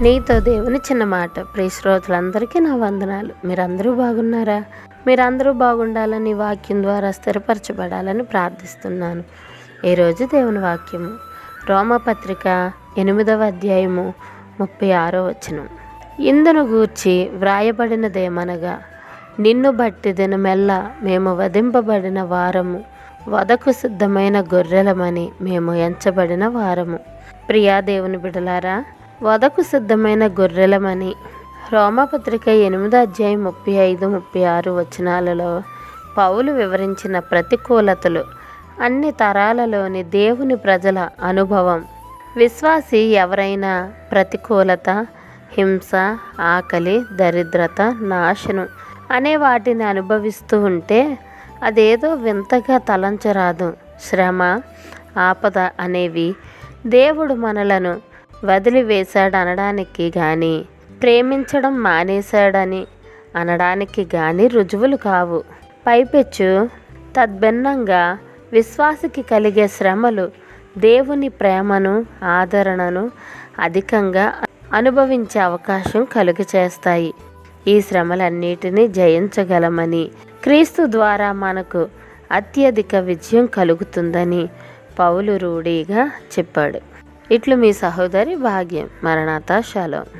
నీతో దేవుని చిన్న మాట. ప్రియ శ్రోతలందరికీ నా వందనాలు. మీరందరూ బాగున్నారా? మీరందరూ బాగుండాలని, వాక్యం ద్వారా స్థిరపరచబడాలని ప్రార్థిస్తున్నాను. ఈరోజు దేవుని వాక్యము రోమపత్రిక 8వ అధ్యాయము 36వ వచనం. ఇందును గూర్చి వ్రాయబడినదేమనగా, నిన్ను బట్టి దినమెల్ల మేము వధింపబడిన వారము, వధకు సిద్ధమైన గొర్రెలమని మేము ఎంచబడిన వారము. ప్రియా దేవుని బిడలారా, వధకు సిద్ధమైన గొర్రెలమని రోమపత్రిక 8వ అధ్యాయం 35-36 వచనాలలో పౌలు వివరించిన ప్రతికూలతలు అన్ని తరాలలోని దేవుని ప్రజల అనుభవం. విశ్వాసి ఎవరైనా ప్రతికూలత, హింస, ఆకలి, దరిద్రత, నాశనం అనే వాటిని అనుభవిస్తూ ఉంటే అదేదో వింతగా తలంచరాదు. శ్రమ, ఆపద అనేవి దేవుడు మనలను వదిలివేశాడనడానికి కానీ, ప్రేమించడం మానేశాడని అనడానికి కానీ రుజువులు కావు. పైపెచ్చు తద్భిన్నంగా విశ్వాసికి కలిగే శ్రమలు దేవుని ప్రేమను, ఆదరణను అధికంగా అనుభవించే అవకాశం కలుగచేస్తాయి. ఈ శ్రమలన్నిటినీ జయించగలమని, క్రీస్తు ద్వారా మనకు అత్యధిక విజయం కలుగుతుందని పౌలు రూఢిగా చెప్పాడు. ఇట్లు మీ సహోదరి భాగ్యం. మరణాత. షాలోమ్.